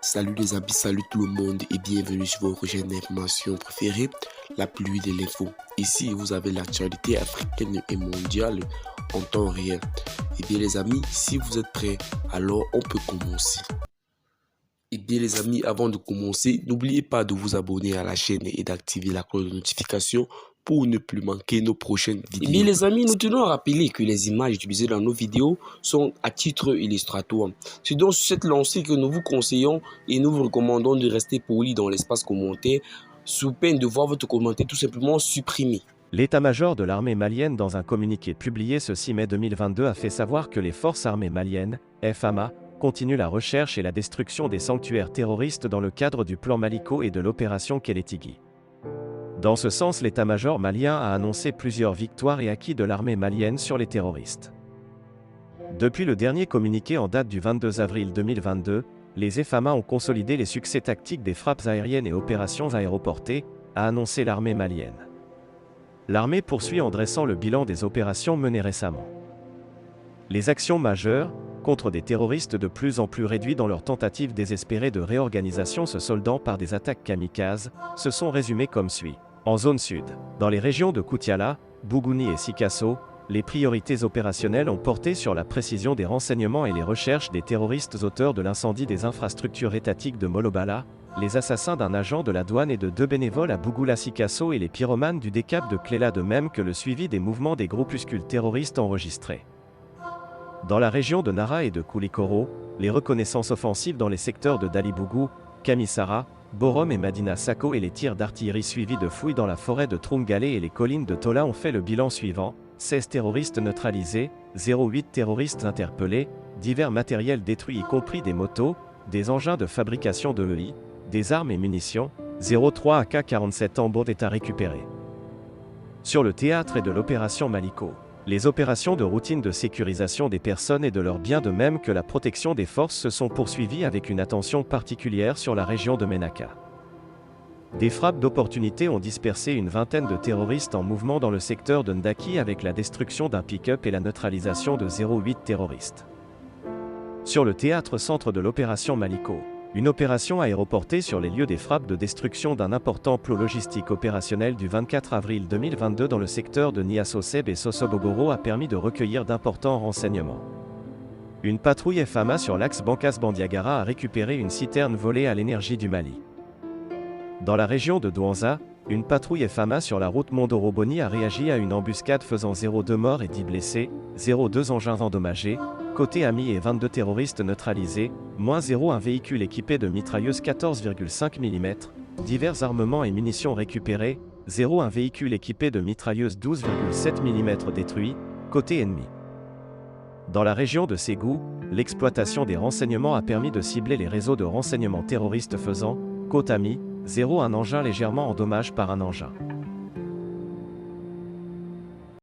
Salut les amis, salut tout le monde et bienvenue sur votre chaîne d'information préférée, la pluie de l'info. Ici, vous avez l'actualité africaine et mondiale en temps réel. Et bien les amis, si vous êtes prêts, alors on peut commencer. Et bien les amis, avant de commencer, n'oubliez pas de vous abonner à la chaîne et d'activer la cloche de notification pour ne plus manquer nos prochaines vidéos. Et bien les amis, nous tenons à rappeler que les images utilisées dans nos vidéos sont à titre illustratoire. C'est donc sur cette lancée que nous vous conseillons et nous vous recommandons de rester poli dans l'espace commentaire sous peine de voir votre commentaire tout simplement supprimé. L'état-major de l'armée malienne dans un communiqué publié ce 6 mai 2022 a fait savoir que les forces armées maliennes, FAMA, continuent la recherche et la destruction des sanctuaires terroristes dans le cadre du plan Maliko et de l'opération Kélétigui. Dans ce sens, l'état-major malien a annoncé plusieurs victoires et acquis de l'armée malienne sur les terroristes. Depuis le dernier communiqué en date du 22 avril 2022, les FAMA ont consolidé les succès tactiques des frappes aériennes et opérations aéroportées, a annoncé l'armée malienne. L'armée poursuit en dressant le bilan des opérations menées récemment. Les actions majeures, contre des terroristes de plus en plus réduits dans leur tentative désespérée de réorganisation se soldant par des attaques kamikazes, se sont résumées comme suit. En zone sud, dans les régions de Koutiala, Bougouni et Sikasso, les priorités opérationnelles ont porté sur la précision des renseignements et les recherches des terroristes auteurs de l'incendie des infrastructures étatiques de Molobala, les assassins d'un agent de la douane et de 2 bénévoles à Bougoula Sikasso et les pyromanes du décap de Cléla, de même que le suivi des mouvements des groupuscules terroristes enregistrés. Dans la région de Nara et de Koulikoro, les reconnaissances offensives dans les secteurs de Dalibougou, Kamisara, Borom et Madina Sako et les tirs d'artillerie suivis de fouilles dans la forêt de Troungale et les collines de Tola ont fait le bilan suivant: 16 terroristes neutralisés, 08 terroristes interpellés, divers matériels détruits y compris des motos, des engins de fabrication de EI, des armes et munitions, 03 AK-47 en bourre est à récupérer. Sur le théâtre et de l'opération Maliko, les opérations de routine de sécurisation des personnes et de leurs biens de même que la protection des forces se sont poursuivies avec une attention particulière sur la région de Ménaka. Des frappes d'opportunité ont dispersé une vingtaine de terroristes en mouvement dans le secteur de Ndaki avec la destruction d'un pick-up et la neutralisation de 08 terroristes. Sur le théâtre centre de l'opération Maliko, une opération aéroportée sur les lieux des frappes de destruction d'un important plot logistique opérationnel du 24 avril 2022 dans le secteur de Niassoseb et Sosobogoro a permis de recueillir d'importants renseignements. Une patrouille FAMA sur l'axe Bankas-Bandiagara a récupéré une citerne volée à l'énergie du Mali. Dans la région de Douanza, une patrouille FAMA sur la route Mondoro-Boni a réagi à une embuscade faisant 02 morts et 10 blessés, 02 engins endommagés, côté ami et 22 terroristes neutralisés, -0 un véhicule équipé de mitrailleuses 14,5 mm, divers armements et munitions récupérés, 0 un véhicule équipé de mitrailleuses 12,7 mm détruit, côté ennemi. Dans la région de Ségou, l'exploitation des renseignements a permis de cibler les réseaux de renseignements terroristes faisant, côte ami, 0 un engin légèrement endommagé par un engin.